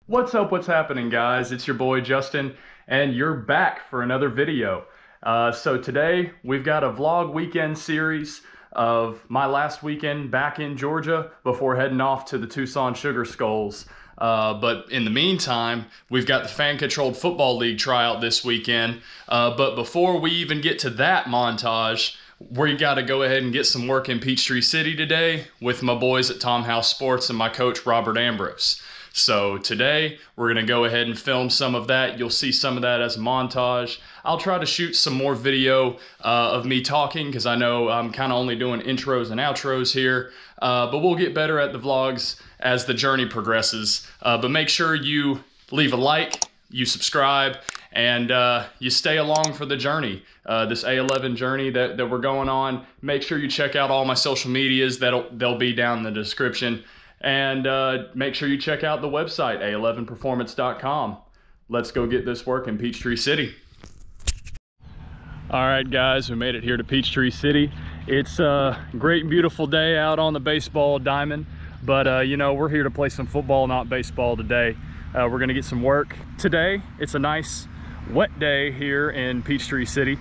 What's up? What's happening, guys? It's your boy Justin, and you're back for another video. So today we've got a vlog weekend series of my last weekend back in Georgia before heading off to the Tucson Sugar Skulls. But in the meantime, we've got the fan-controlled football league tryout this weekend. But before we even get to that montage, we got to go ahead and get some work in Peachtree City today with my boys at Tom House Sports and my coach Robert Ambrose. So today we're going to go ahead and film some of that. You'll see some of that as a montage. I'll try to shoot some more video of me talking because I know I'm kind of only doing intros and outros here. But we'll get better at the vlogs as the journey progresses. But make sure you leave a like, you subscribe, and you stay along for the journey. This A11 journey that we're going on. Make sure you check out all my social medias. They'll be down in the description. And make sure you check out the website, a11performance.com. Let's go get this work in Peachtree City. All right, guys, we made it here to Peachtree City. It's a great and beautiful day out on the baseball diamond, but you know, we're here to play some football, not baseball today. We're gonna get some work today. It's a nice wet day here in Peachtree City.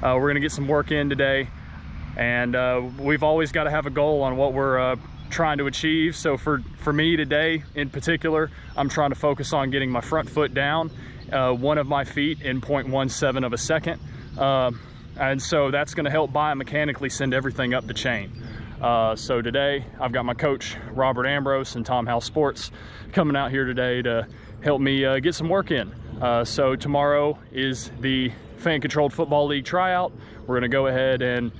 We're gonna get some work in today, and we've always got to have a goal on what we're trying to achieve. So for me today in particular, I'm trying to focus on getting my front foot down, one of my feet in 0.17 of a second. And so that's going to help biomechanically send everything up the chain. So today I've got my coach Robert Ambrose and Tom House Sports coming out here today to help me get some work in. So tomorrow is the fan-controlled football league tryout. We're going to go ahead and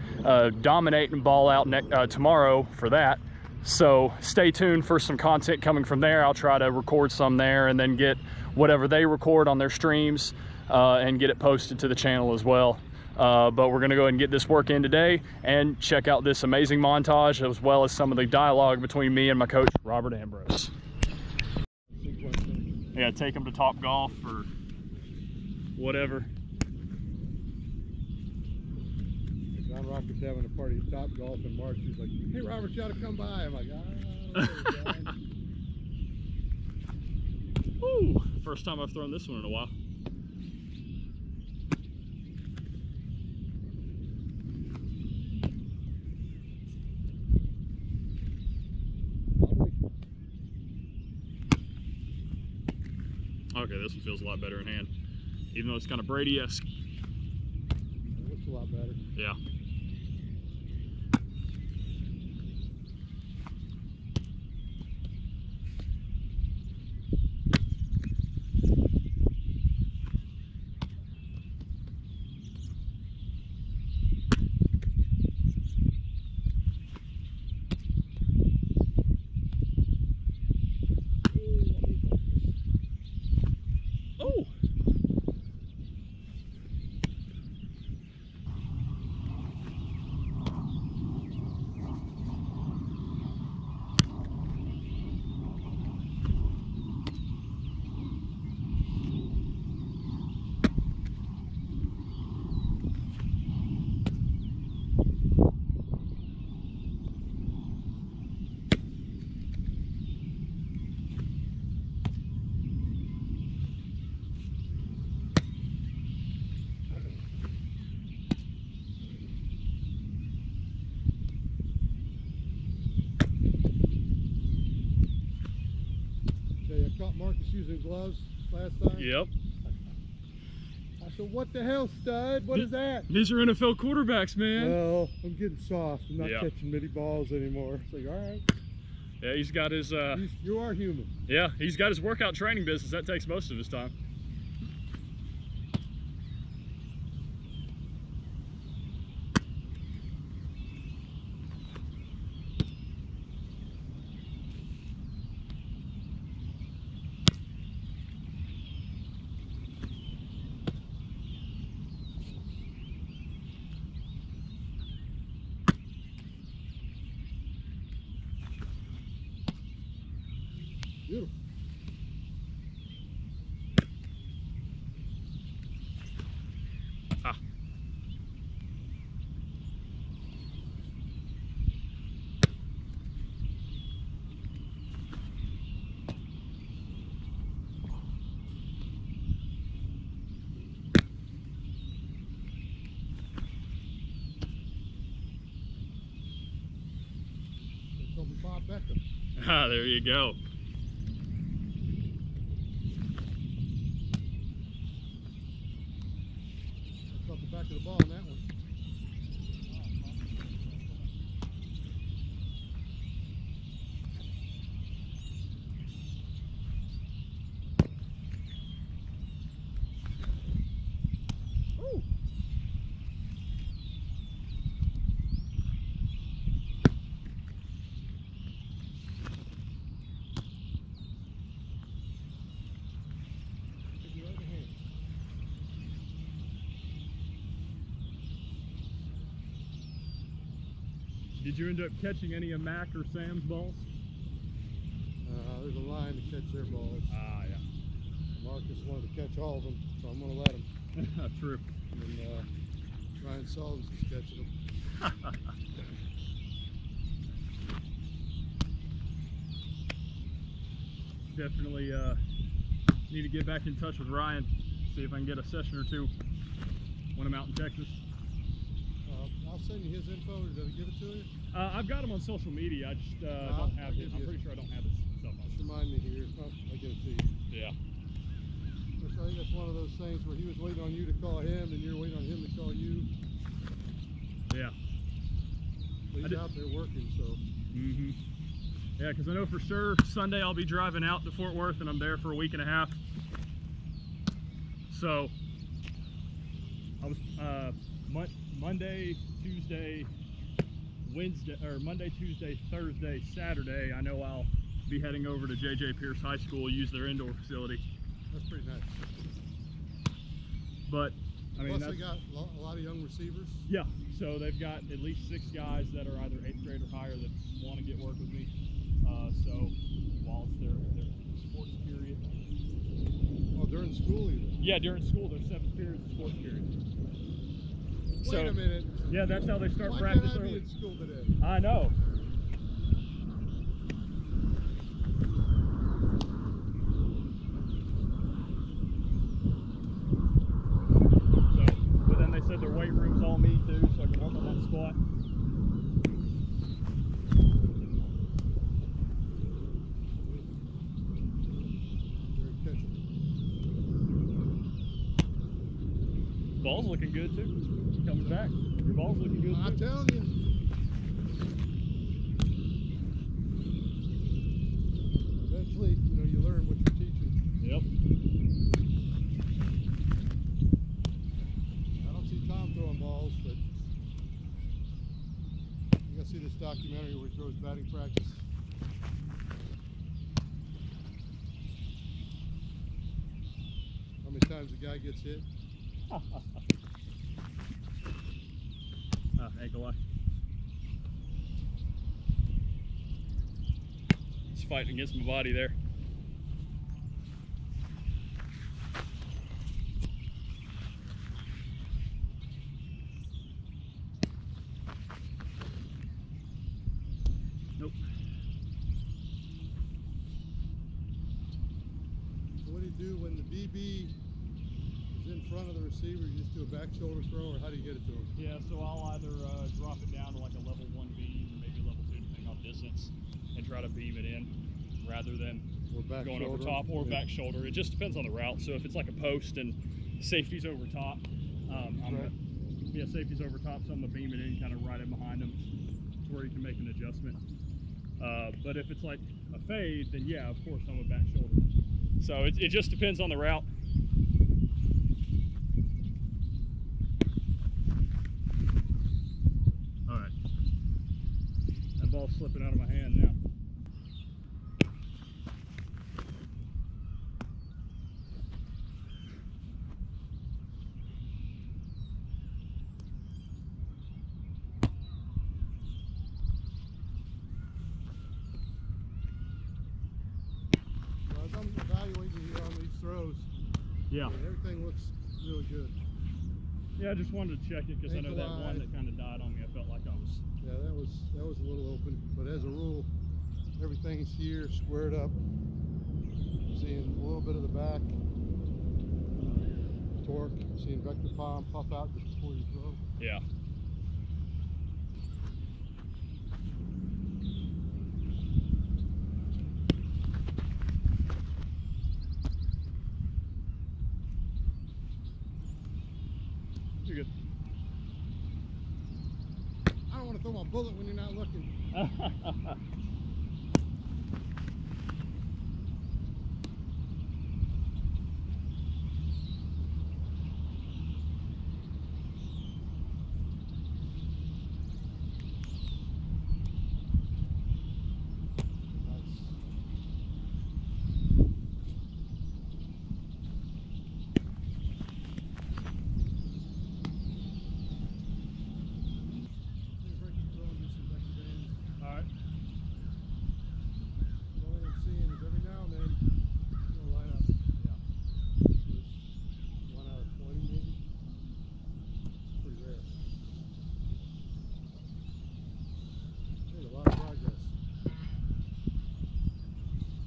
dominate and ball out tomorrow for that. So stay tuned for some content coming from there. I'll try to record some there and then get whatever they record on their streams and get it posted to the channel as well. But we're going to go ahead and get this work in today and check out this amazing montage as well as some of the dialogue between me and my coach, Robert Ambrose. Yeah, take them to Top Golf or whatever. John Rocket's having a party at Top Golf in March. He's like, hey, Robert, you ought to come by. I'm like, Ooh, first time I've thrown this one in a while. Okay, this one feels a lot better in hand, even though it's kind of Brady-esque. it looks a lot better. Yeah. I caught Marcus using gloves last time. Yep. I said, what the hell, stud? What is that? These are NFL quarterbacks, man. Well, I'm getting soft. I'm not Yeah. catching mini balls anymore. It's like, all right. Yeah, he's got his You are human. yeah, he's got his workout training business. That takes most of his time. Beautiful. Ah. Bob Beckham. Ah, there you go. That's off the back of the ball on that one. Did you end up catching any of Mac or Sam's balls? There's a line to catch their balls. Ah, yeah. Marcus wanted to catch all of them, so I'm going to let him. True. And Ryan Sullivan's just catching them. Definitely need to get back in touch with Ryan, see if I can get a session or two when I'm out in Texas. I'll send you his info. Did I give it to you? I've got him on social media. I just don't have it. I'm pretty sure I don't have his stuff on. Just remind me here. I'll get it to you. Yeah. I think that's one of those things where he was waiting on you to call him, and you're waiting on him to call you. Yeah. But he's out there working, so. Mm-hmm. Yeah, because I know for sure Sunday I'll be driving out to Fort Worth, and I'm there for a week and a half. So I was Monday, Tuesday, Wednesday, or Monday, Tuesday, Thursday, Saturday. I know I'll be heading over to J.J. Pierce High School, use their indoor facility. That's pretty nice. But I mean, plus they got a lot of young receivers. Yeah, so they've got at least 6 guys that are either 8th grade or higher that want to get work with me. So while it's their sports period. Oh, during school even? Yeah, during school, their 7th period is sports period. Wait a minute. Yeah, that's how they start Why practice can't I early. be at school today? I know. So, but then they said their weight room's all me too, so I can work on that squat. Ball's looking good too. Coming back. Your ball's looking good too. I'm telling you. Eventually, you learn what you're teaching. Yep. I don't see Tom throwing balls, but you gotta see this documentary where he throws batting practice. How many times the guy gets hit? Ankle lock. He's fighting against my body there. Nope. So what do you do when the BB is in front of the receiver? You just do a back shoulder throw, or how do you get it to him? Yeah, so I'll either drop it down to like a level 1 beam, maybe level 2 depending on distance, and try to beam it in rather than going over top or back shoulder. It just depends on the route. So if it's like a post and safety's over top, safety's over top, so I'm gonna beam it in kind of right in behind them to where you can make an adjustment. But if it's like a fade, then yeah, of course I'm a back shoulder. So it just depends on the route. Ball's slipping out of my hand now. As I'm evaluating you on these throws, yeah, everything looks really good. Yeah, I just wanted to check it because I know that one that kind of died on me. I felt like I was. Yeah, that was a little open, but as a rule, everything's here squared up. Seeing a little bit of the back torque, seeing vector palm puff out just before you throw. Yeah. You're good. I don't want to throw my bullet when you're not looking.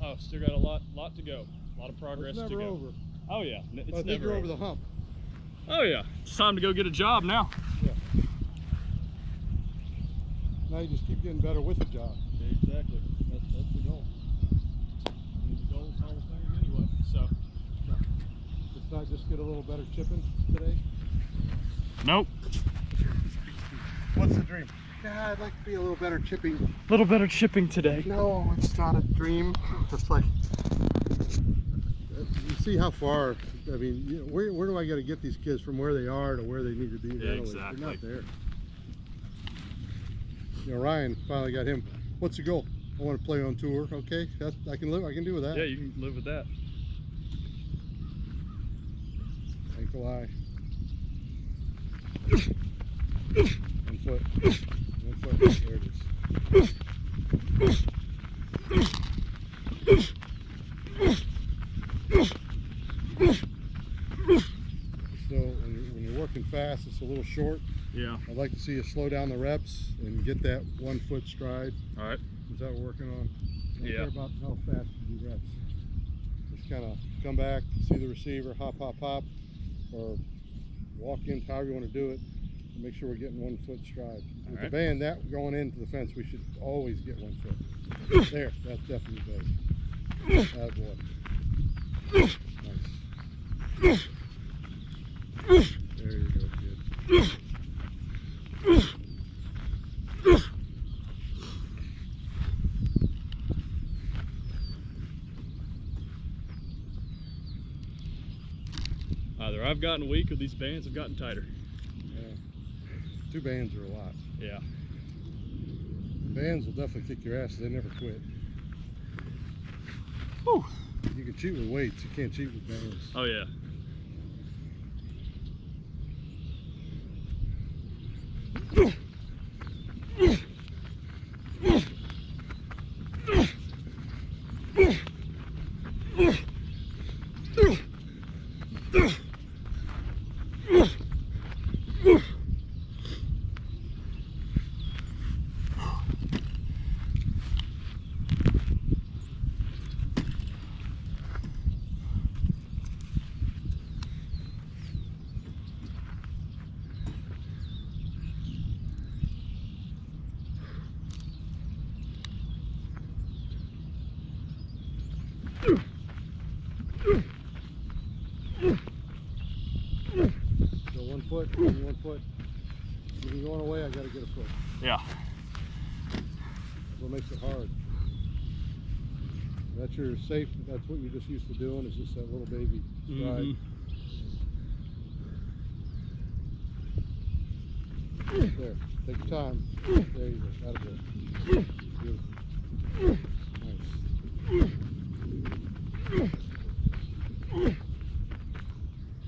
Oh, still got a lot to go. A lot of progress it's to never go. Over. Oh yeah, it's I think never you're over the hump. Oh yeah, it's time to go get a job now. Yeah. Now you just keep getting better with the job. Exactly. That's the goal. And the goal's Hall of Fame anyway. So. It's not just get a little better chipping today. Nope. What's the dream? Yeah, I'd like to be a little better chipping. A little better chipping today. No, it's not a dream. It's like, you see how far, I mean, where do I got to get these kids from where they are to where they need to be? Yeah, exactly. They're not there. You know, Ryan finally got him. What's the goal? I want to play on tour. Okay, I can do with that. Yeah, you can live with that. Ankle eye. 1 foot. 1 foot. There it is. So when you're working fast, it's a little short. Yeah. I'd like to see you slow down the reps and get that 1 foot stride. All right. Is that what we're working on? I don't Yeah. care about how fast you do reps. Just kind of come back, see the receiver, hop, hop, hop, or walk in, however you want to do it, and make sure we're getting 1 foot stride. With the band that going into the fence, we should always get 1 foot. There, that's definitely better. That boy. Nice. There you go, kid. Either I've gotten weak or these bands have gotten tighter. Yeah. 2 bands are a lot. Yeah. Bands will definitely kick your ass. They never quit. Whew. You can cheat with weights. You can't cheat with bands. Oh yeah. So 1 foot, 1 foot. If you're going away, I got to get a foot. Yeah. That's what makes it hard. That's your safe. That's what you're just used to doing. Is just that little baby stride. There. Take your time. There you go. That'll do it. Beautiful. Nice.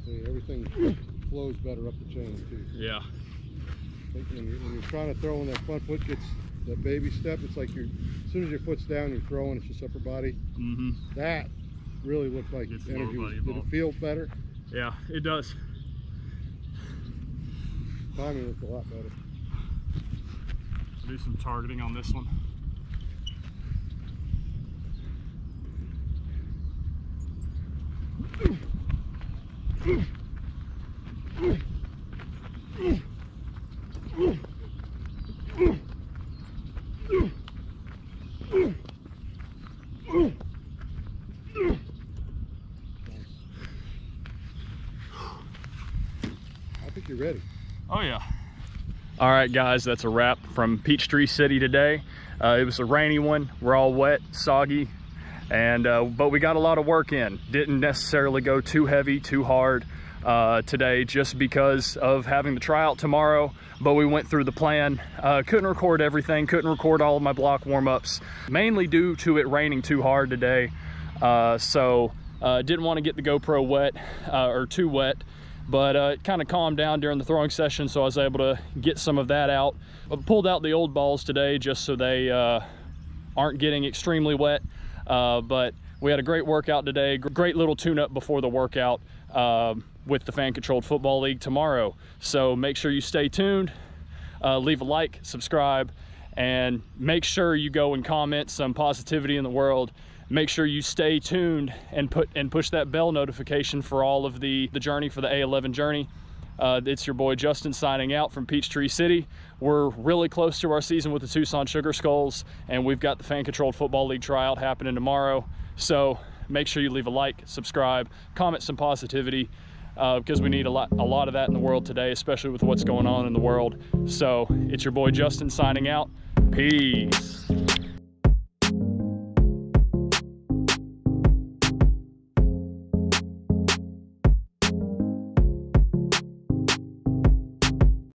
See, everything flows better up the chain too. Yeah. When you're trying to throw and that front foot gets that baby step, it's like as soon as your foot's down, you're throwing. It's just upper body. That really looked like energy. Did it feel better? Yeah, it does. Timing looked a lot better. I'll do some targeting on this one. I think you're ready. Oh yeah. All right guys, that's a wrap from Peachtree City today. It was a rainy one. We're all wet, soggy, and but we got a lot of work in. Didn't necessarily go too heavy, too hard today, just because of having the tryout tomorrow, but we went through the plan. Couldn't record everything, couldn't record all of my block warm-ups, mainly due to it raining too hard today. So didn't want to get the GoPro wet or too wet, but it kind of calmed down during the throwing session, so I was able to get some of that out. I pulled out the old balls today just so they aren't getting extremely wet, but we had a great workout today, great little tune-up before the workout with the Fan Controlled Football League tomorrow. So make sure you stay tuned, leave a like, subscribe, and make sure you go and comment some positivity in the world. Make sure you stay tuned and push that bell notification for all of the journey, for the A11 journey. It's your boy Justin signing out from Peachtree City. We're really close to our season with the Tucson Sugar Skulls, and we've got the Fan Controlled Football League tryout happening tomorrow. So make sure you leave a like, subscribe, comment some positivity, because we need a lot of that in the world today, especially with what's going on in the world. So it's your boy Justin signing out. Peace.